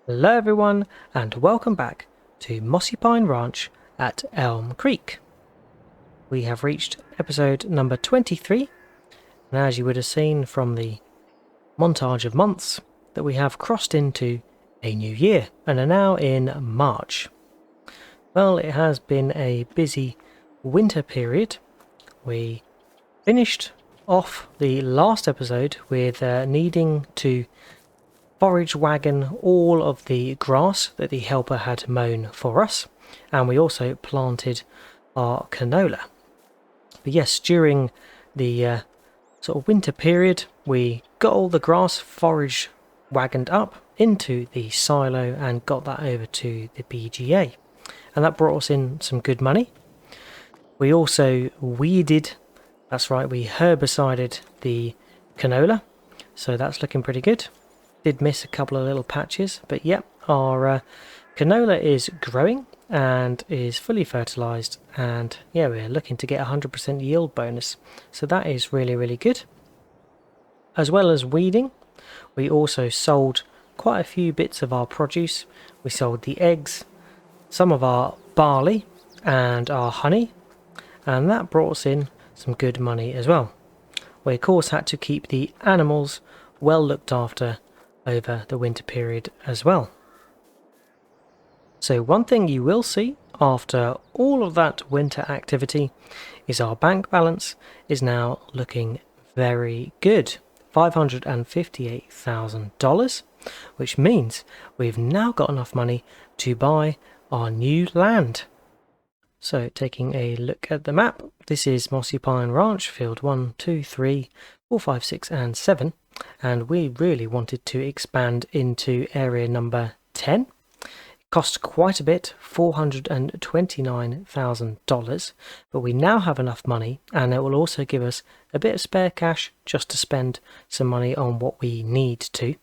Hello everyone and welcome back to Mossy Pine Ranch at Elmcreek. We have reached episode number 23, and as you would have seen from the montage of months, that we have crossed into a new year and are now in March. Well, it has been a busy winter period. We finished off the last episode with needing to forage wagon all of the grass that the helper had mown for us, and we also planted our canola. But yes, during the sort of winter period, we got all the grass forage wagoned up into the silo and got that over to the BGA, and that brought us in some good money. We also weeded, that's right, we herbicided the canola, so that's looking pretty good. Did miss a couple of little patches, but yep, our canola is growing and is fully fertilized, and yeah, we're looking to get 100% yield bonus, so that is really good. As well as weeding, we also sold quite a few bits of our produce. We sold the eggs, some of our barley and our honey, and that brought us in some good money as well. We of course had to keep the animals well looked after over the winter period as well. So one thing you will see after all of that winter activity is our bank balance is now looking very good. $558,000, which means we've now got enough money to buy our new land. So taking a look at the map, this is Mossy Pine Ranch, field 1, 2, 3, 4, 5, 6 and 7. And we really wanted to expand into area number 10. It cost quite a bit, $429,000, but we now have enough money, and it will also give us a bit of spare cash just to spend some money on what we need to.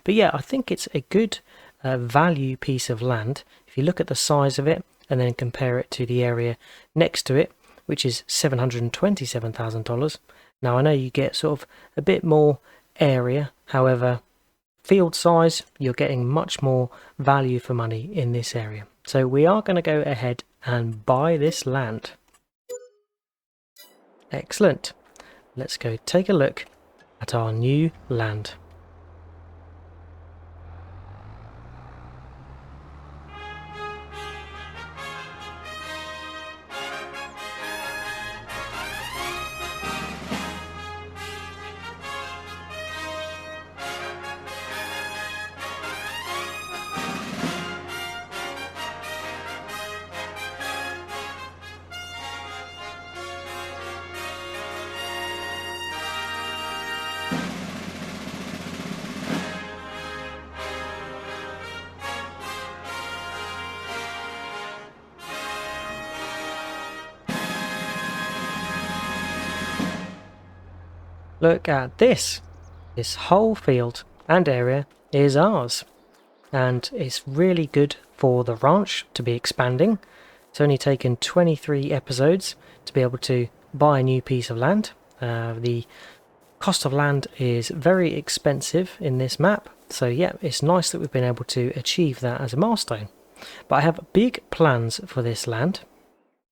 But yeah, I think it's a good value piece of land. If you look at the size of it and then compare it to the area next to it, which is $727,000. Now I know you get sort of a bit more area, however field size you're getting much more value for money in this area, so we are going to go ahead and buy this land. Excellent, let's go take a look at our new land. Look at this. This whole field and area is ours, and it's really good for the ranch to be expanding. It's only taken 23 episodes to be able to buy a new piece of land. The cost of land is very expensive in this map, so yeah, it's nice that we've been able to achieve that as a milestone. But I have big plans for this land.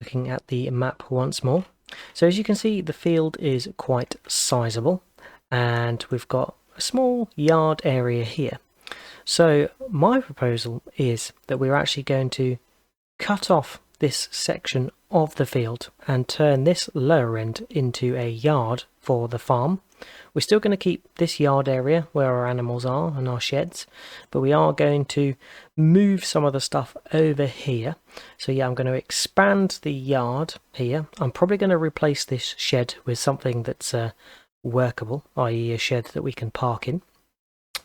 Looking at the map once more. So as you can see, the field is quite sizable, and we've got a small yard area here. So my proposal is that we're actually going to cut off this section of the field and turn this lower end into a yard for the farm. We're still going to keep this yard area where our animals are and our sheds, but we are going to move some of the stuff over here. So yeah, I'm going to expand the yard here. I'm probably going to replace this shed with something that's workable, i.e. a shed that we can park in.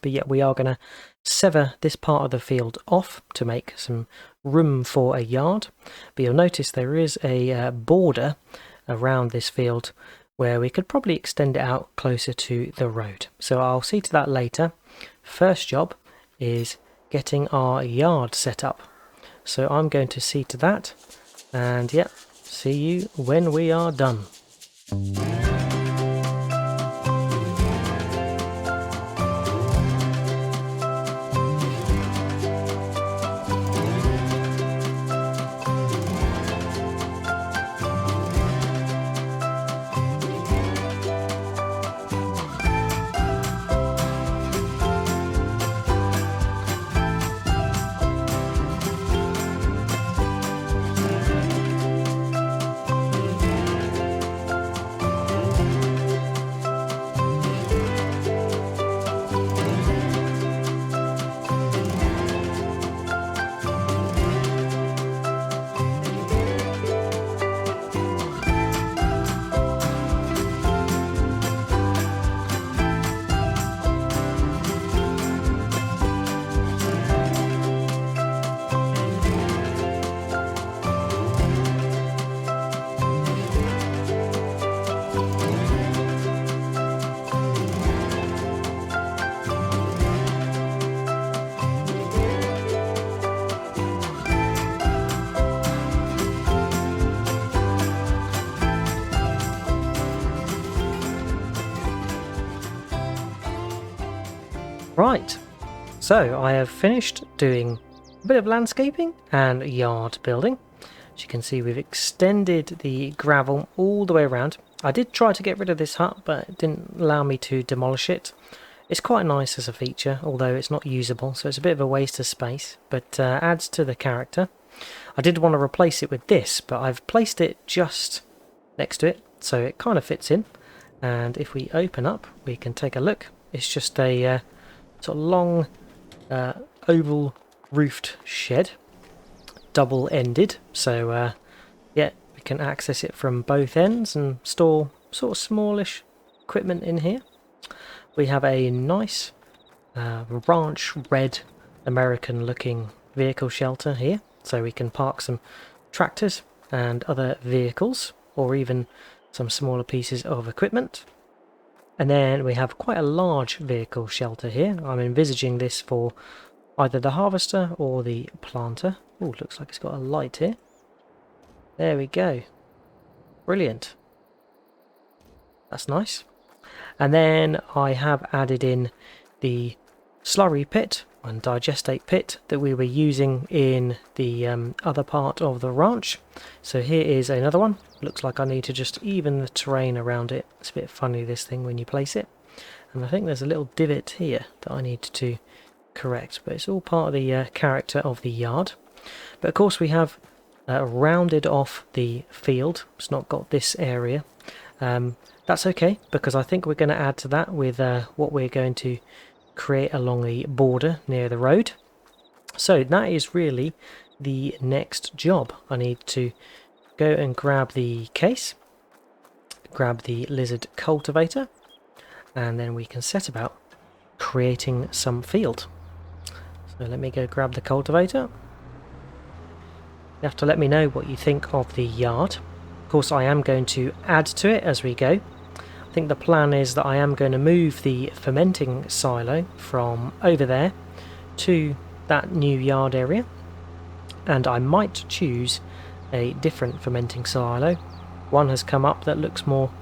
But yeah, we are going to sever this part of the field off to make some room for a yard. But you'll notice there is a border around this field where we could probably extend it out closer to the road. So I'll see to that later. First job is getting our yard set up. So I'm going to see to that, and yeah, see you when we are done. Right, so I have finished doing a bit of landscaping and yard building. As you can see, we've extended the gravel all the way around. I did try to get rid of this hut, but it didn't allow me to demolish it. It's quite nice as a feature, although it's not usable, so it's a bit of a waste of space, but adds to the character. I did want to replace it with this, but I've placed it just next to it, so it kind of fits in. And if we open up, we can take a look. It's just a sort of long oval roofed shed, double-ended, so yeah, we can access it from both ends and store sort of smallish equipment in here. We have a nice ranch red American looking vehicle shelter here, so we can park some tractors and other vehicles, or even some smaller pieces of equipment. And then we have quite a large vehicle shelter here. I'm envisaging this for either the harvester or the planter. Oh, looks like it's got a light here. There we go. Brilliant. That's nice. And then I have added in the slurry pit and digestate pit that we were using in the other part of the ranch. So here is another one. Looks like I need to just even the terrain around it. It's a bit funny, this thing, when you place it. And I think there's a little divot here that I need to correct, but it's all part of the character of the yard. But of course we have rounded off the field. It's not got this area. That's okay, because I think we're going to add to that with what we're going to create along the border near the road. So that is really the next job. I need to go and grab the case, grab the lizard cultivator, and then we can set about creating some field. So let me go grab the cultivator. You have to let me know what you think of the yard. Of course, I am going to add to it as we go. I think the plan is that I am going to move the fermenting silo from over there to that new yard area, and I might choose a different fermenting silo. One has come up that looks more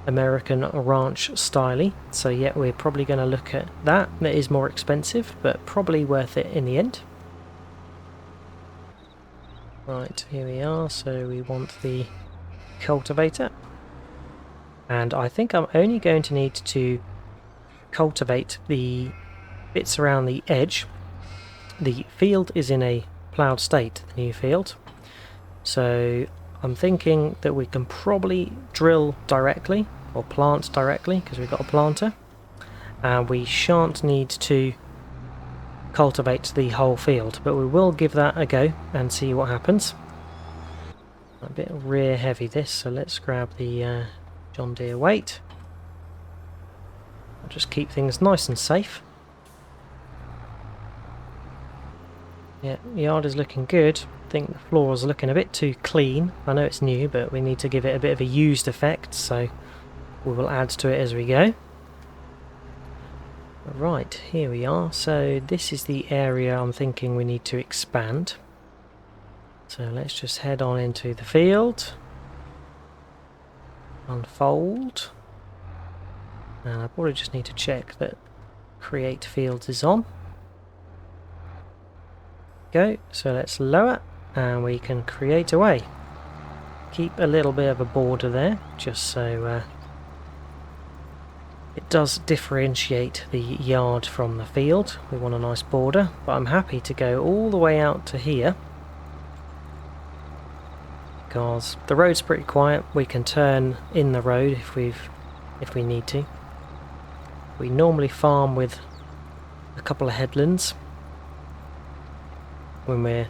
American ranch styly, so yeah, we're probably going to look at that. It is more expensive, but probably worth it in the end. Right, here we are. So we want the cultivator, and I think I'm only going to need to cultivate the bits around the edge. The field is in a ploughed state, the new field, so I'm thinking that we can probably drill directly or plant directly because we've got a planter, and we shan't need to cultivate the whole field, but we will give that a go and see what happens. A bit rear heavy this, so let's grab the John Deere weight. I'll just keep things nice and safe. Yeah, the yard is looking good. I think the floor is looking a bit too clean. I know it's new, but we need to give it a bit of a used effect, so we will add to it as we go. Right, here we are. So this is the area I'm thinking we need to expand. So let's just head on into the field. Unfold. And I probably just need to check that create fields is on. Go, so let's lower and we can create away. Keep a little bit of a border there just so it does differentiate the yard from the field. We want a nice border, but I'm happy to go all the way out to here because the road's pretty quiet. We can turn in the road if we need to. We normally farm with a couple of headlands when we're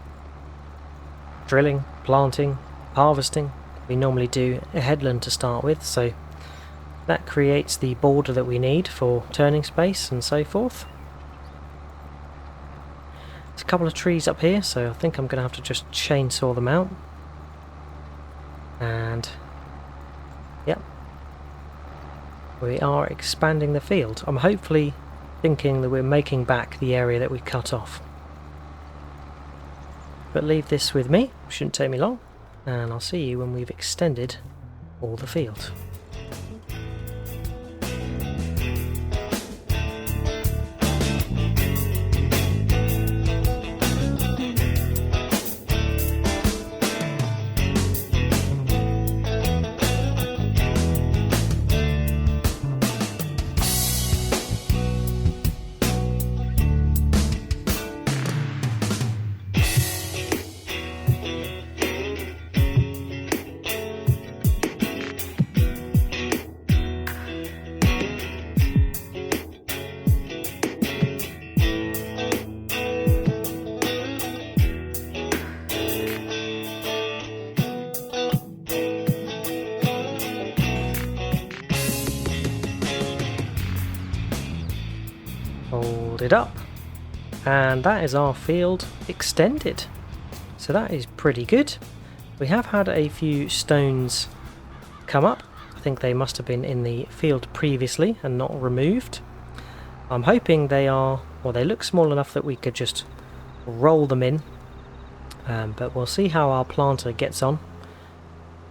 drilling, planting, harvesting. We normally do a headland to start with, so that creates the border that we need for turning space and so forth. There's a couple of trees up here, so I think I'm going to have to just chainsaw them out. And yep, we are expanding the field. I'm hopefully thinking that we're making back the area that we cut off. But leave this with me, shouldn't take me long, and I'll see you when we've extended all the field. filled it up, and that is our field extended. So that is pretty good. We have had a few stones come up. I think they must have been in the field previously and not removed. I'm hoping they are, well, they look small enough that we could just roll them in, but we'll see how our planter gets on.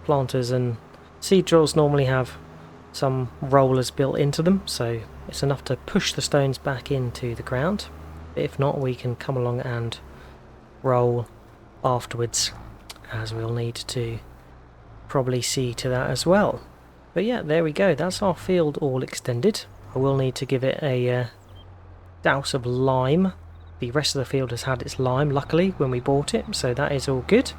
Planters and seed drills normally have some rollers built into them, so it's enough to push the stones back into the ground. If not, we can come along and roll afterwards, as we'll need to probably see to that as well. But yeah, there we go, that's our field all extended. I will need to give it a douse of lime. The rest of the field has had its lime, luckily, when we bought it, so that is all good.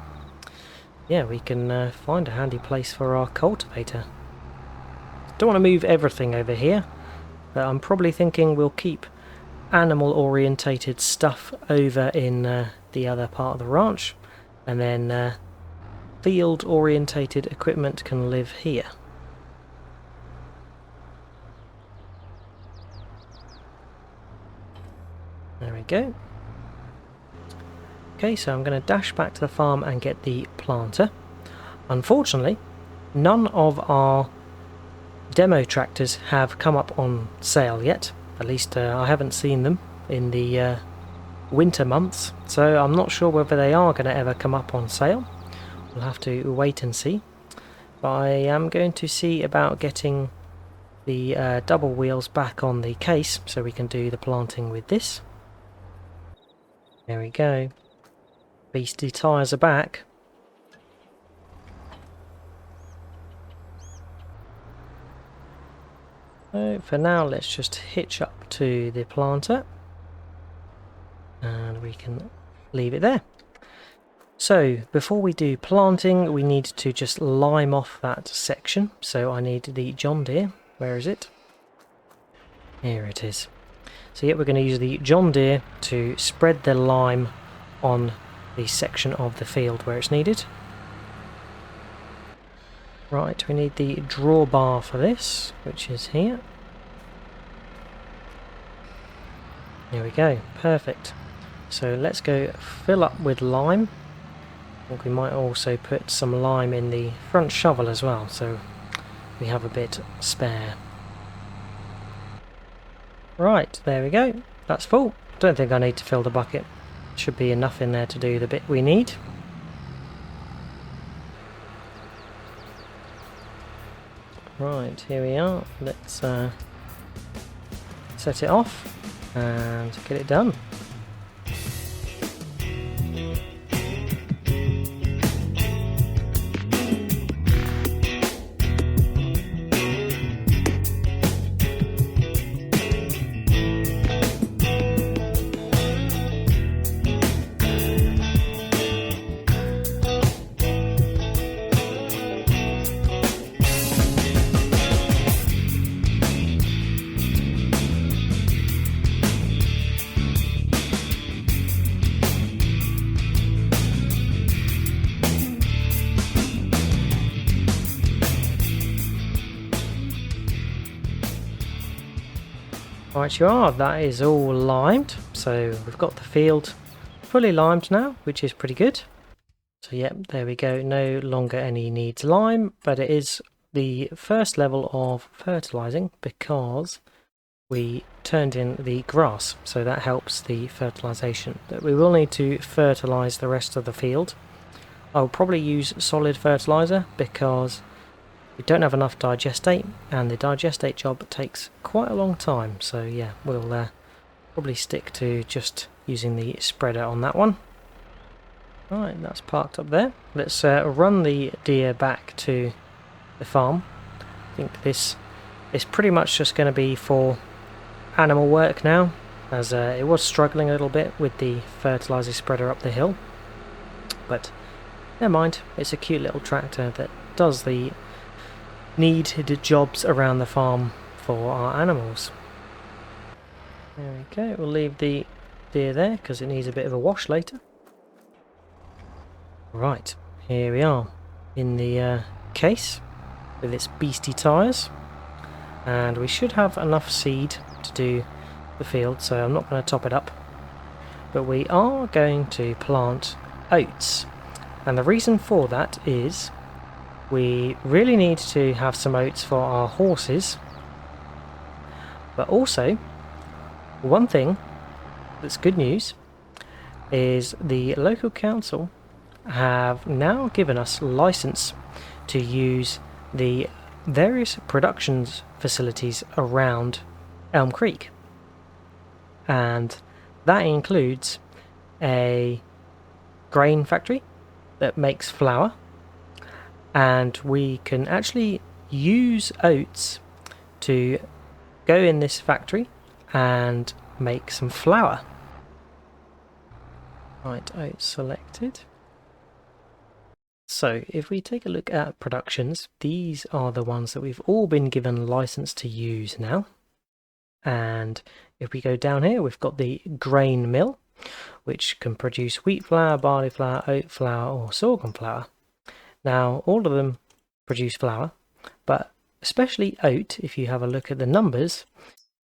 Yeah, we can find a handy place for our cultivator. Don't want to move everything over here, but I'm probably thinking we'll keep animal orientated stuff over in the other part of the ranch, and then field orientated equipment can live here. There we go. Okay, so I'm going to dash back to the farm and get the planter. Unfortunately, none of our demo tractors have come up on sale yet. At least I haven't seen them in the winter months, so I'm not sure whether they are going to ever come up on sale. We'll have to wait and see. But I am going to see about getting the double wheels back on the case so we can do the planting with this. There we go. Beastie tyres are back. So for now, let's just hitch up to the planter and we can leave it there. So before we do planting, we need to just lime off that section. So I need the John Deere. Where is it? Here it is. So yeah, we're going to use the John Deere to spread the lime on the section of the field where it's needed. Right, we need the drawbar for this, which is here. There we go, perfect. So let's go fill up with lime. I think we might also put some lime in the front shovel as well, so we have a bit spare. Right, there we go. That's full. Don't think I need to fill the bucket. Should be enough in there to do the bit we need. Right, here we are. Let's set it off and get it done. Right you are, that is all limed, so we've got the field fully limed now, which is pretty good. So yep, there we go, no longer any needs lime, but it is the first level of fertilizing because we turned in the grass, so that helps the fertilization. But we will need to fertilize the rest of the field. I'll probably use solid fertilizer because we don't have enough digestate, and the digestate job takes quite a long time, so yeah, we'll probably stick to just using the spreader on that one. Right, that's parked up there. Let's run the deer back to the farm. I think this is pretty much just going to be for animal work now, as it was struggling a little bit with the fertilizer spreader up the hill. But never mind, it's a cute little tractor that does the needed jobs around the farm for our animals. There we go, we'll leave the deer there because it needs a bit of a wash later. Right, here we are in the case with its beastie tyres, and we should have enough seed to do the field, so I'm not going to top it up. But we are going to plant oats. And the reason for that is we really need to have some oats for our horses. But also, one thing that's good news is the local council have now given us license to use the various productions facilities around Elmcreek, and that includes a grain factory that makes flour, and we can actually use oats to go in this factory and make some flour. Right, oats selected. So if we take a look at productions, these are the ones that we've all been given license to use now. And if we go down here, we've got the grain mill, which can produce wheat flour, barley flour, oat flour, or sorghum flour. Now, all of them produce flour, but especially oat, if you have a look at the numbers,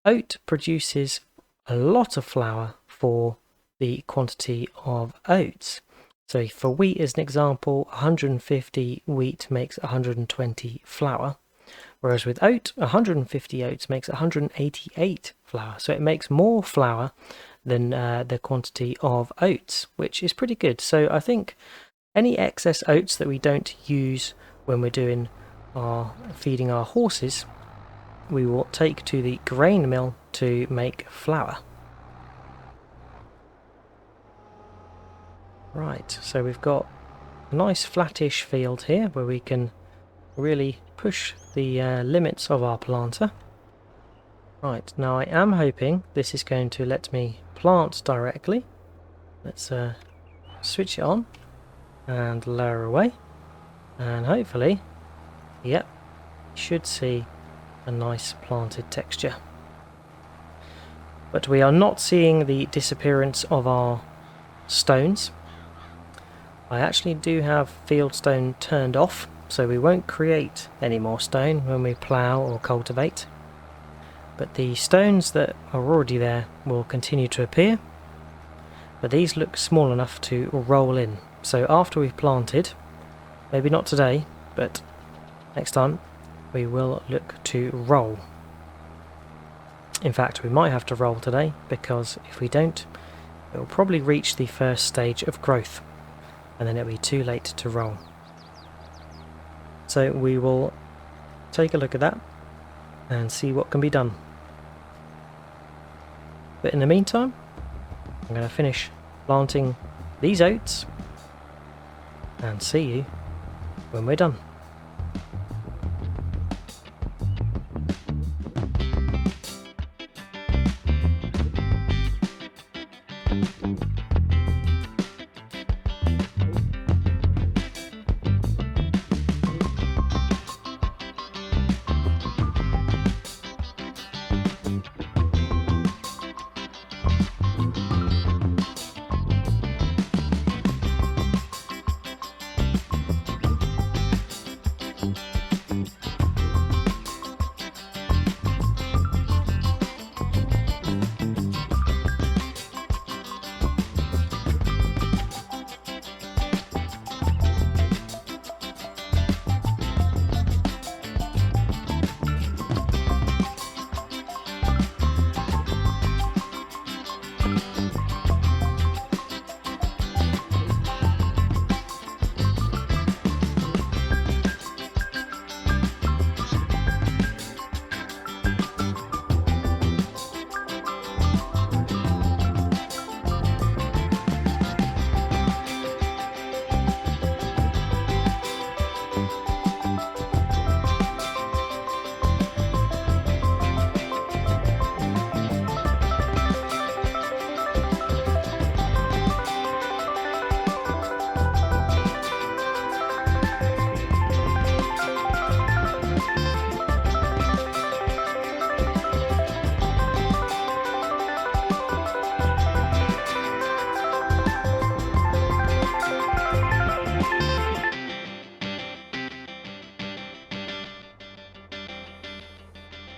oat produces a lot of flour for the quantity of oats. So for wheat as an example, 150 wheat makes 120 flour, whereas with oat, 150 oats makes 188 flour. So it makes more flour than the quantity of oats, which is pretty good. So I think any excess oats that we don't use when we're doing our feeding our horses, we will take to the grain mill to make flour. Right, so we've got a nice flattish field here where we can really push the limits of our planter. Right, now I am hoping this is going to let me plant directly. Let's switch it on and lower away, and hopefully, yep, you should see a nice planted texture. But we are not seeing the disappearance of our stones. I actually do have field stone turned off, so we won't create any more stone when we plough or cultivate. But the stones that are already there will continue to appear, but these look small enough to roll in. So after we've planted, maybe not today, but next time, we will look to roll. In fact, we might have to roll today, because if we don't, it will probably reach the first stage of growth, and then it'll be too late to roll. So we will take a look at that and see what can be done. But in the meantime, I'm going to finish planting these oats and see you when we're done.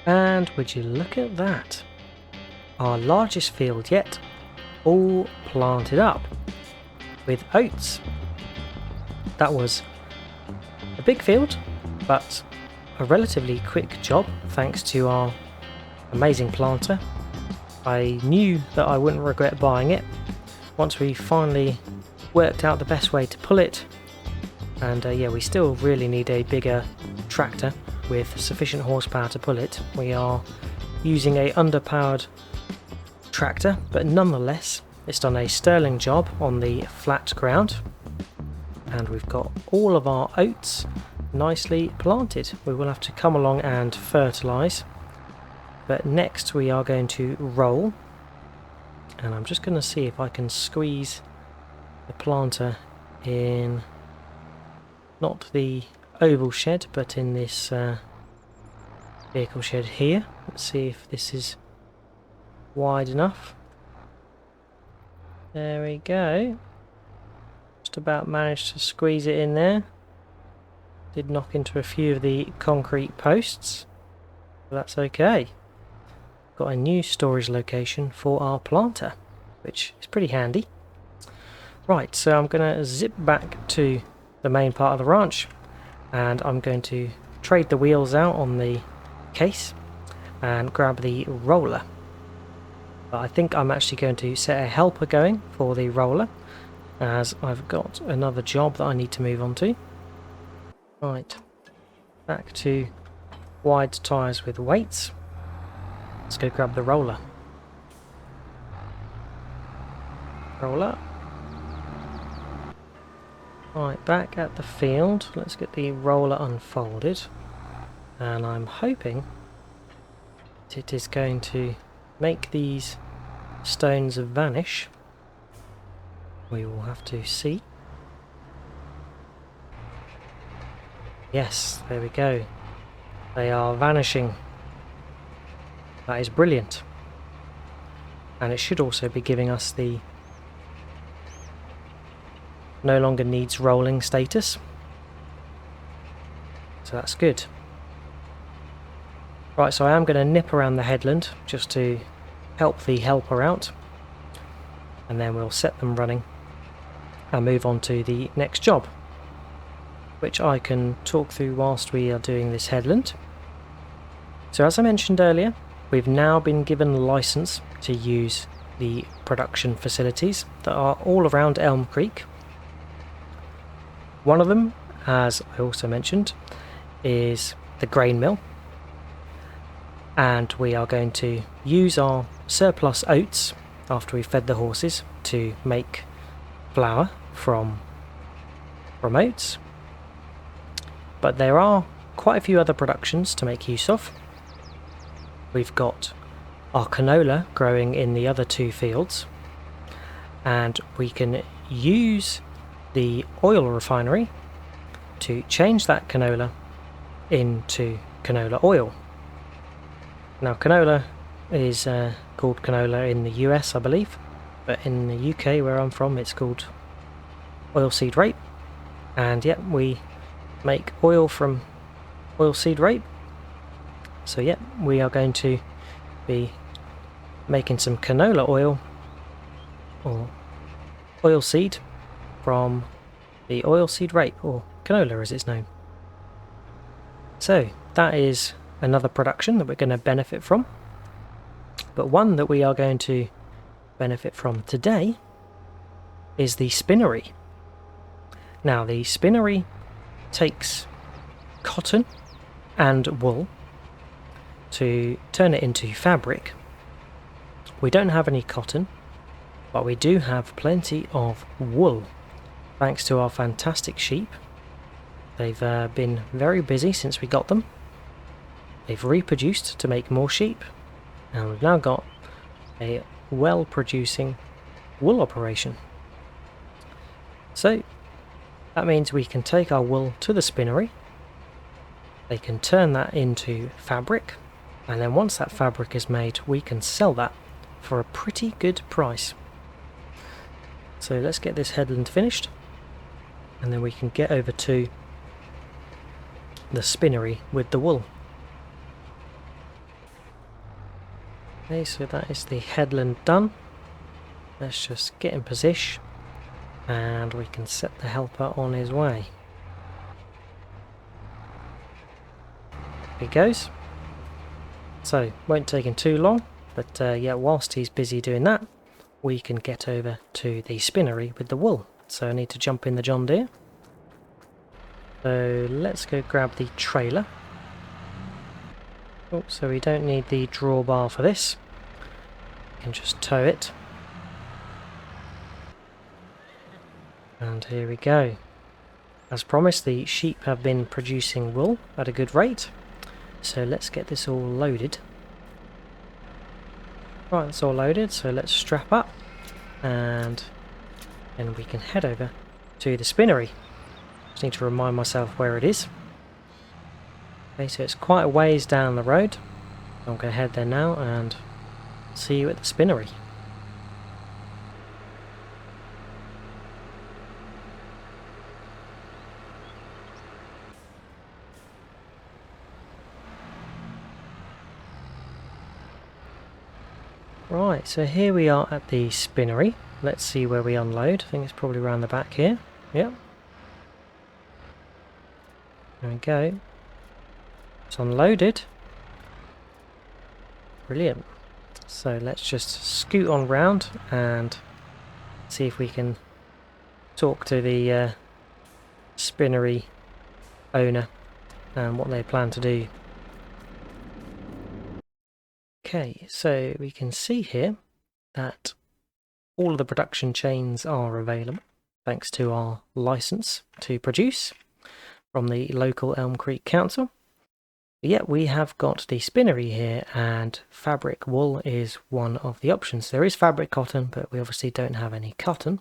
And would you look at that? our largest field yet, all planted up with oats. That was a big field, but a relatively quick job thanks to our amazing planter. I knew that I wouldn't regret buying it once we finally worked out the best way to pull it. And yeah, we still really need a bigger tractor with sufficient horsepower to pull it. We are using a underpowered tractor, but nonetheless it's done a sterling job on the flat ground, and we've got all of our oats nicely planted. We will have to come along and fertilise, but next we are going to roll, and I'm just going to see if I can squeeze the planter in, not the oval shed, but in this vehicle shed here. Let's see if this is wide enough. There we go. Just about managed to squeeze it in there. Did knock into a few of the concrete posts, but that's okay. Got a new storage location for our planter, which is pretty handy. Right, so I'm going to zip back to the main part of the ranch, and I'm going to trade the wheels out on the case and grab the roller. But I think I'm actually going to set a helper going for the roller, as I've got another job that I need to move on to. Right, back to wide tyres with weights. Let's go grab the roller. Roller. Right, back at the field. Let's get the roller unfolded. And I'm hoping that it is going to make these stones vanish. We will have to see. Yes, there we go. They are vanishing. That is brilliant. And it should also be giving us the no longer needs rolling status. So that's good. Right, so I am going to nip around the headland just to help the helper out. And then we'll set them running and move on to the next job, which I can talk through whilst we are doing this headland. So as I mentioned earlier, we've now been given license to use the production facilities that are all around Elmcreek. One of them, as I also mentioned, is the grain mill, and we are going to use our surplus oats after we've fed the horses to make flour from oats. But there are quite a few other productions to make use of. We've got our canola growing in the other two fields, and we can use the oil refinery to change that canola into canola oil. Now canola is called canola in the US, I believe, but in the UK where I'm from it's called oilseed rape, and yep, we make oil from oilseed rape. So yep, we are going to be making some canola oil, or oilseed, from the oilseed rape, or canola as it's known. So that is another production that we're going to benefit from, but one that we are going to benefit from today is the spinnery. Now the spinnery takes cotton and wool to turn it into fabric. We don't have any cotton, but we do have plenty of wool, thanks to our fantastic sheep. They've been very busy since we got them. They've reproduced to make more sheep, and we've now got a well-producing wool operation. So that means we can take our wool to the spinnery. They can turn that into fabric, and then once that fabric is made, we can sell that for a pretty good price. So let's get this headland finished, and then we can get over to the spinnery with the wool. Okay, so that is the headland done. Let's just get in position and we can set the helper on his way. There he goes. So, won't take him too long, but yeah, whilst he's busy doing that, we can get over to the spinnery with the wool. So I need to jump in the John Deere. So let's go grab the trailer. Oh, so we don't need the drawbar for this. We can just tow it. And here we go. As promised, the sheep have been producing wool at a good rate. So let's get this all loaded. Right, it's all loaded, so let's strap up. And then we can head over to the spinnery. Just need to remind myself where it is. Okay, so it's quite a ways down the road. I'm going to head there now and see you at the spinnery. Right, so here we are at the spinnery. Let's see where we unload. I think it's probably around the back here. Yep. There we go. It's unloaded. Brilliant. So let's just scoot on round and see if we can talk to the spinnery owner and what they plan to do. Okay, so we can see here that all of the production chains are available thanks to our license to produce from the local Elmcreek Council. Yet we have got the spinnery here, and fabric wool is one of the options. There is fabric cotton, but we obviously don't have any cotton.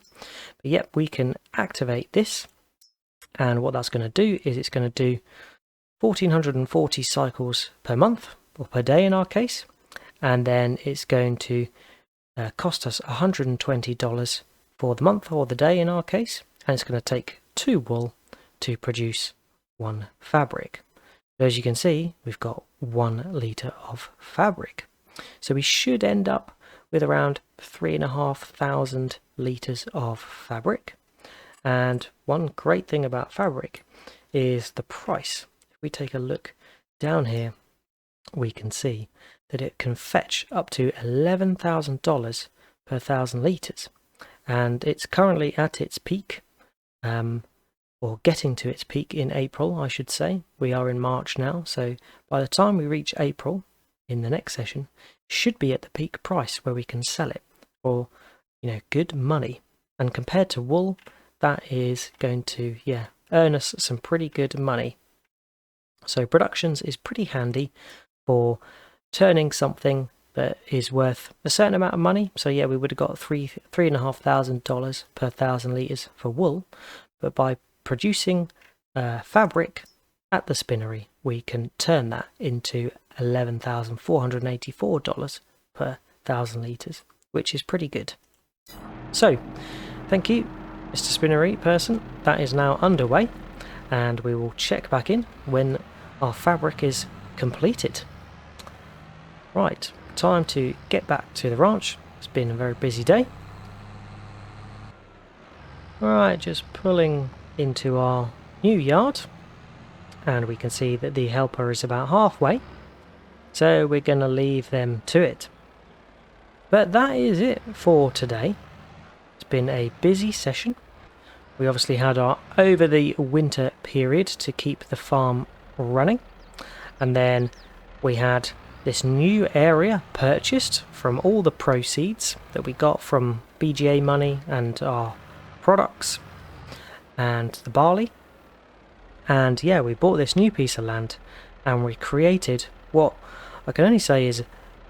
But yet we can activate this, and what that's going to do is it's going to do 1440 cycles per month, or per day in our case, and then it's going to cost us $120 for the month or the day in our case, and it's going to take 2 wool to produce 1 fabric. As you can see, we've got 1 litre of fabric. So we should end up with around 3,500 litres of fabric. And one great thing about fabric is the price. If we take a look down here, we can see that it can fetch up to $11,000 per 1,000 litres. And it's currently at its peak. Or getting to its peak in April, I should say. We are in March now, so by the time we reach April in the next session, should be at the peak price where we can sell it for, good money. And compared to wool, that is going to, earn us some pretty good money. So productions is pretty handy for turning something that is worth a certain amount of money. So we would have got $3,500 per 1,000 litres for wool, but by producing fabric at the spinnery, we can turn that into $11,484 per 1,000 litres, which is pretty good. So, thank you, Mr. Spinnery person. That is now underway, and we will check back in when our fabric is completed. Right, time to get back to the ranch. It's been a very busy day. Right, just pulling into our new yard, and we can see that the helper is about halfway, so we're going to leave them to it. But that is it for today. It's been a busy session. We obviously had our over the winter period to keep the farm running, and then we had this new area purchased from all the proceeds that we got from BGA money and our products and the barley. And we bought this new piece of land, and we created what I can only say is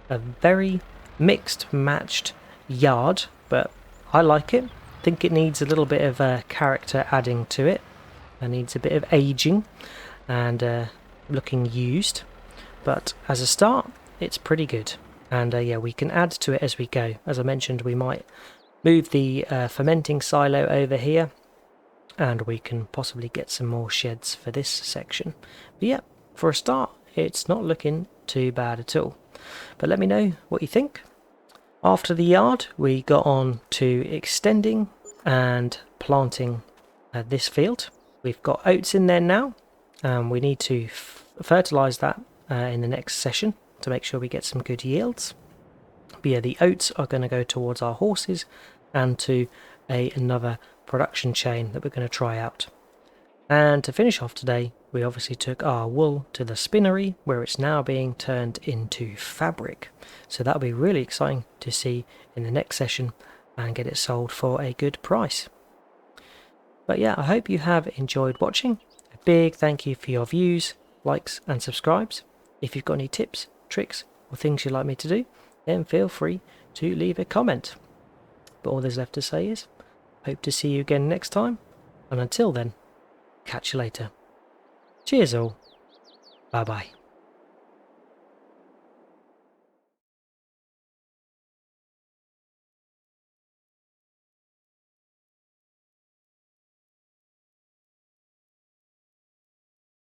a very mixed matched yard, but I like it. I think it needs a little bit of character adding to it. It needs a bit of aging and looking used, but as a start it's pretty good. And we can add to it as we go. As I mentioned, we might move the fermenting silo over here, and we can possibly get some more sheds for this section. But for a start, it's not looking too bad at all. But let me know what you think. After the yard, we got on to extending and planting this field. We've got oats in there now, and we need to fertilise that in the next session to make sure we get some good yields. But yeah, the oats are going to go towards our horses and to another production chain that we're going to try out. And to finish off today, we obviously took our wool to the spinnery, where it's now being turned into fabric. So that'll be really exciting to see in the next session and get it sold for a good price. But yeah, I hope you have enjoyed watching. A big thank you for your views, likes and subscribes. If you've got any tips, tricks or things you'd like me to do, then feel free to leave a comment. But all there's left to say is, hope to see you again next time, and until then, catch you later. Cheers all. Bye bye.